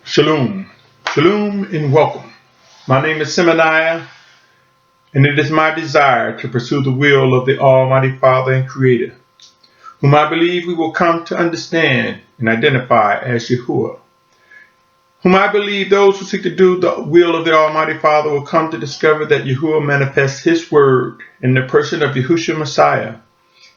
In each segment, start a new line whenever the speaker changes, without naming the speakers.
Shalom, shalom and welcome. My name is Symmanayah, and it is my desire to pursue the will of the Almighty Father and Creator, whom I believe we will come to understand and identify as Yahuwah, whom I believe those who seek to do the will of the Almighty Father will come to discover that Yahuwah manifests His word in the person of Yahusha Messiah,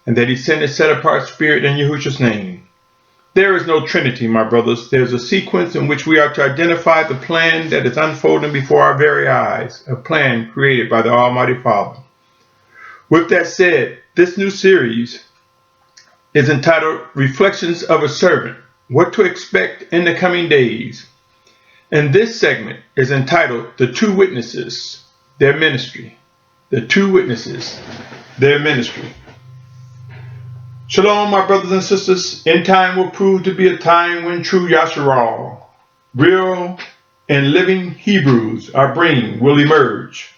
and that He sent His set-apart Spirit in Yahusha's name. There is no Trinity, my brothers. There's a sequence in which we are to identify the plan that is unfolding before our very eyes, a plan created by the Almighty Father. With that said, this new series is entitled Reflections of a Servant, What to Expect in the Coming Days. And this segment is entitled The Two Witnesses, Their Ministry. The Two Witnesses, Their Ministry. Shalom, my brothers and sisters. End time will prove to be a time when true Yashar'al, real and living Hebrews, our bringing, will emerge.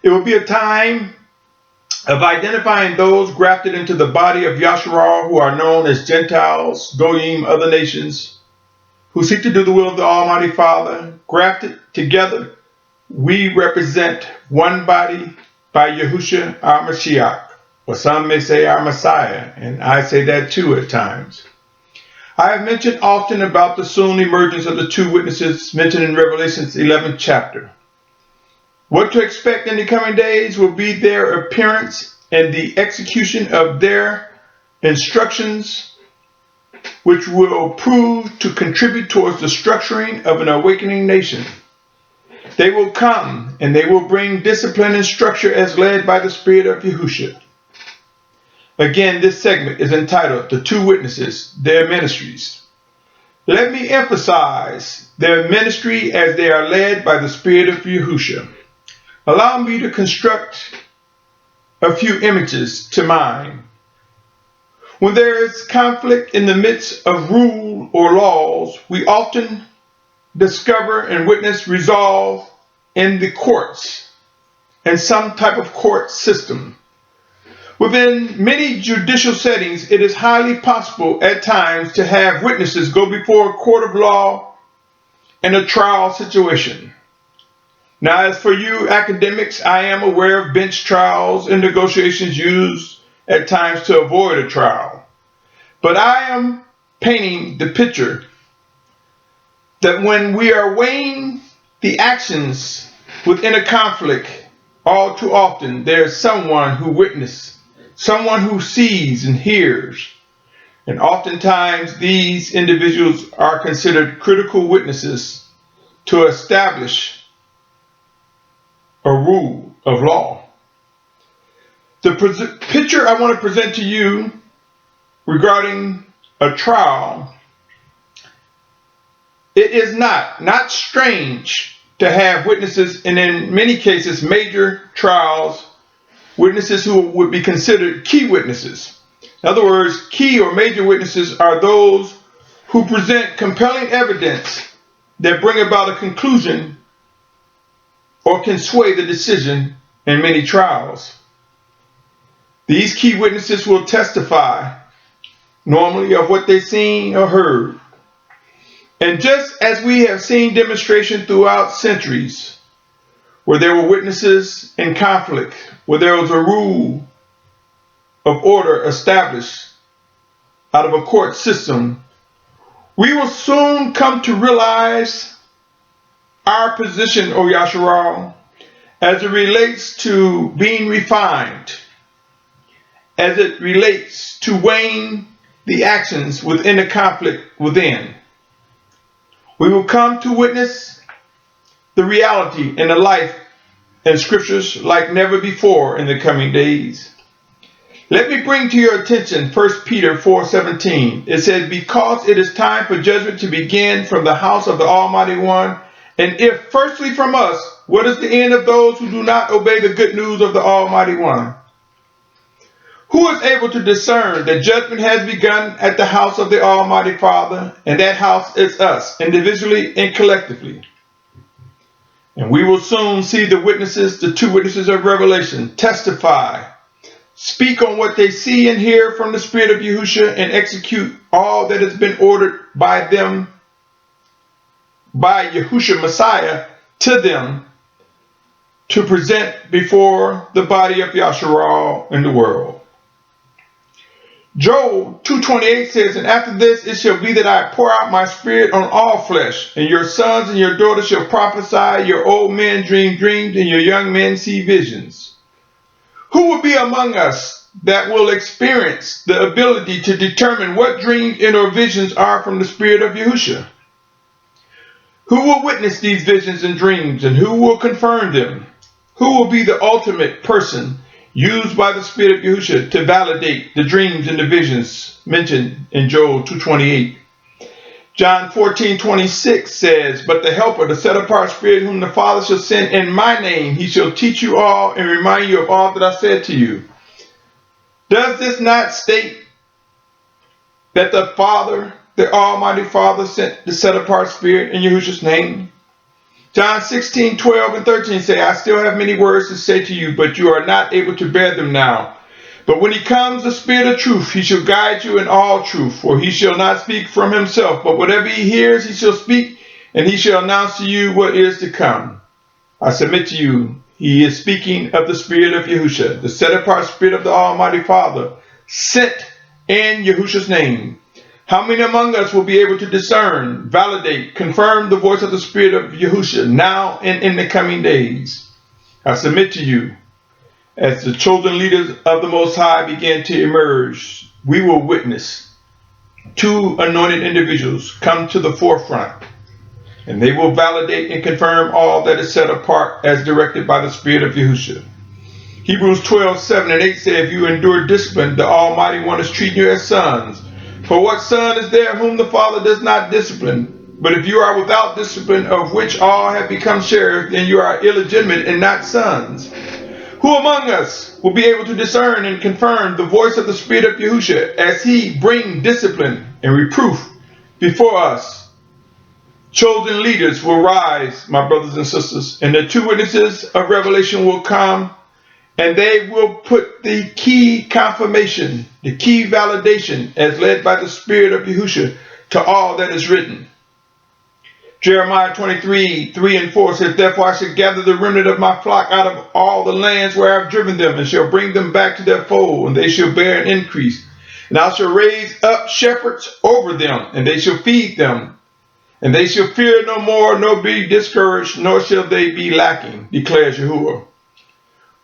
It will be a time of identifying those grafted into the body of Yashar'al who are known as Gentiles, Goyim, other nations, who seek to do the will of the Almighty Father. Grafted together, we represent one body by Yahusha, our Mashiach. Or some may say our Messiah, and I say that too at times. I have mentioned often about the soon emergence of the two witnesses mentioned in Revelation's 11th chapter. What to expect in the coming days will be their appearance and the execution of their instructions, which will prove to contribute towards the structuring of an awakening nation. They will come and they will bring discipline and structure as led by the Spirit of Yahusha. Again, this segment is entitled The Two Witnesses, Their Ministries. Let me emphasize their ministry as they are led by the Spirit of Yahusha. Allow me to construct a few images to mind. When there is conflict in the midst of rule or laws, we often discover and witness resolve in the courts and some type of court system. Within many judicial settings, it is highly possible at times to have witnesses go before a court of law in a trial situation. Now, as for you academics, I am aware of bench trials and negotiations used at times to avoid a trial. But I am painting the picture that when we are weighing the actions within a conflict, all too often there is someone who witnessed, someone who sees and hears, and oftentimes these individuals are considered critical witnesses to establish a rule of law. The picture I want to present to you regarding a trial, it is not strange to have witnesses, and in many cases major trials, witnesses who would be considered key witnesses. In other words, key or major witnesses are those who present compelling evidence that bring about a conclusion or can sway the decision in many trials. These key witnesses will testify normally of what they've seen or heard. And just as we have seen demonstration throughout centuries, where there were witnesses in conflict, where there was a rule of order established out of a court system, we will soon come to realize our position, O Yashar'al, as it relates to being refined, as it relates to weighing the actions within the conflict within. We will come to witness the reality in the life and scriptures like never before in the coming days. Let me bring to your attention 1 Peter 4:17. It says, because it is time for judgment to begin from the house of the Almighty One, and if firstly from us, what is the end of those who do not obey the good news of the Almighty One? Who is able to discern that judgment has begun at the house of the Almighty Father, and that house is us, individually and collectively? And we will soon see the witnesses, the two witnesses of Revelation, testify speak on what they see and hear from the Spirit of Yahusha, and execute all that has been ordered by them, by Yahusha Messiah, to them, to present before the body of Yashar'al in the world. Joel 2:28 says, and after this it shall be that I pour out my spirit on all flesh, and your sons and your daughters shall prophesy, your old men dream dreams, and your young men see visions. Who will be among us that will experience the ability to determine what dreams and or visions are from the Spirit of Yahusha? Who will witness these visions and dreams, and who will confirm them? Who will be the ultimate person used by the Spirit of Yahusha to validate the dreams and the visions mentioned in Joel 2:28? John 14:26 says, but the Helper, the set-apart Spirit, whom the Father shall send in my name, he shall teach you all and remind you of all that I said to you. Does this not state that the Father, the Almighty Father, sent the set-apart Spirit in Yahusha's name? John 16:12 and 13 say, I still have many words to say to you, but you are not able to bear them now. But when he comes, the Spirit of truth, he shall guide you in all truth, for he shall not speak from himself, but whatever he hears, he shall speak, and he shall announce to you what is to come. I submit to you, he is speaking of the Spirit of Yahusha, the set-apart Spirit of the Almighty Father, sent in Yahusha's name. How many among us will be able to discern, validate, confirm the voice of the Spirit of Yahusha now and in the coming days? I submit to you, as the chosen leaders of the Most High begin to emerge, we will witness two anointed individuals come to the forefront, and they will validate and confirm all that is set apart as directed by the Spirit of Yahusha. Hebrews 12:7 and 8 say, if you endure discipline, the Almighty One is treating you as sons. For what son is there whom the Father does not discipline? But if you are without discipline, of which all have become sharers, then you are illegitimate and not sons. Who among us will be able to discern and confirm the voice of the Spirit of Yahusha as he bring discipline and reproof before us? Chosen leaders will rise, my brothers and sisters, and the two witnesses of revelation will come, and they will put the key confirmation, the key validation as led by the Spirit of Yahusha to all that is written. Jeremiah 23:3 and 4 says, therefore I shall gather the remnant of my flock out of all the lands where I have driven them, and shall bring them back to their fold, and they shall bear an increase. And I shall raise up shepherds over them, and they shall feed them. And they shall fear no more, nor be discouraged, nor shall they be lacking, declares Yahuwah.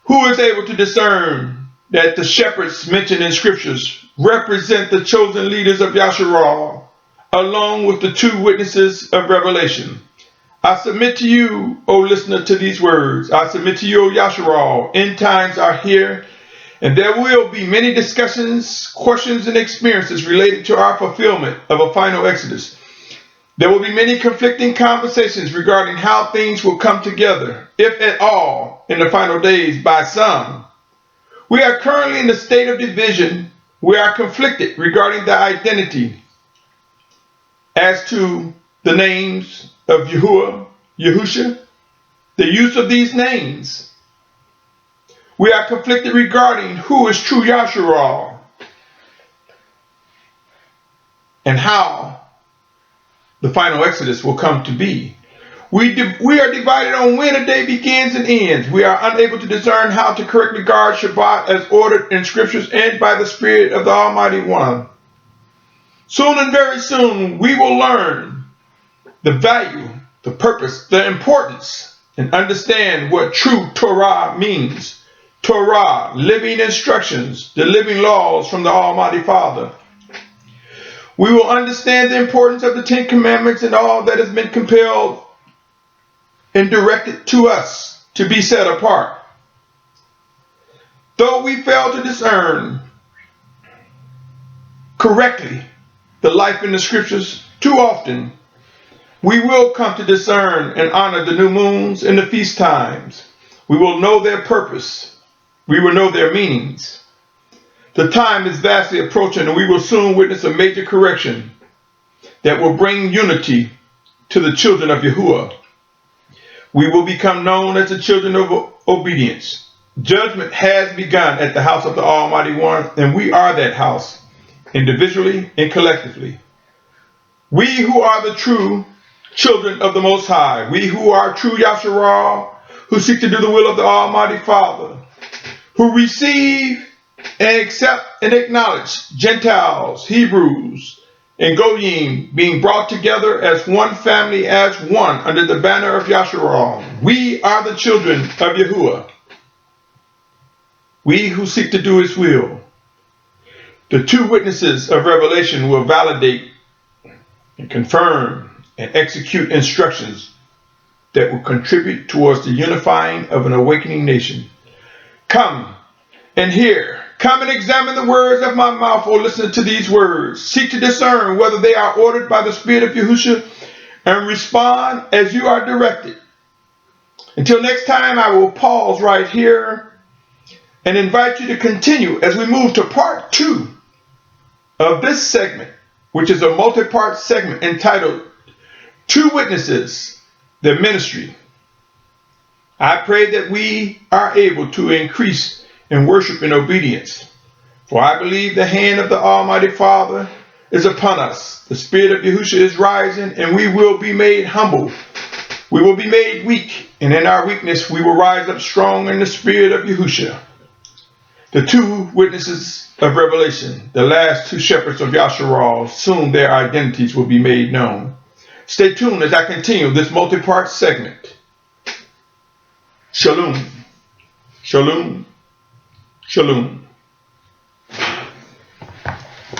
Who is able to discern that the shepherds mentioned in scriptures represent the chosen leaders of Yashar'al, along with the two witnesses of revelation? I submit to you, O listener, to these words. I submit to you, O Yashar'al. End times are here, and there will be many discussions, questions, and experiences related to our fulfillment of a final exodus. There will be many conflicting conversations regarding how things will come together, if at all, in the final days by some. We are currently in a state of division. We are conflicted regarding the identity as to the names of Yahuwah, Yahusha, the use of these names. We are conflicted regarding who is true Yashar'al and how the final exodus will come to be. We are divided on when a day begins and ends. We are unable to discern how to correctly guard Shabbat as ordered in scriptures and by the Spirit of the Almighty One. Soon and very soon we will learn the value, the purpose, the importance, and understand what true Torah means. Torah, living instructions, the living laws from the Almighty Father. We will understand the importance of the 10 Commandments and all that has been compelled and directed to us to be set apart. Though we fail to discern correctly the life in the scriptures too often, we will come to discern and honor the new moons and the feast times. We will know their purpose. We will know their meanings. The time is vastly approaching, and we will soon witness a major correction that will bring unity to the children of Yahuwah. We will become known as the children of obedience. Judgment has begun at the house of the Almighty One, and we are that house, individually and collectively. We who are the true children of the Most High, we who are true Yashar'al, who seek to do the will of the Almighty Father, who receive and accept and acknowledge Gentiles, Hebrews, and Goyim being brought together as one family, as one under the banner of Yashar'al. We are the children of Yahuwah. We who seek to do His will. The two witnesses of Revelation will validate and confirm and execute instructions that will contribute towards the unifying of an awakening nation. Come and hear. Come and examine the words of my mouth, or listen to these words. Seek to discern whether they are ordered by the Spirit of Yahusha, and respond as you are directed. Until next time, I will pause right here and invite you to continue as we move to part 2 of this segment, which is a multi-part segment entitled Two Witnesses, the Ministry. I pray that we are able to increase in worship and obedience, for I believe the hand of the Almighty Father is upon us. The Spirit of Yahusha is rising, and we will be made humble. We will be made weak, and in our weakness we will rise up strong in the Spirit of Yahusha. The two witnesses of Revelation, the last two shepherds of Yashar'al, soon their identities will be made known. Stay tuned as I continue this multi-part segment. Shalom. Shalom. Shalom.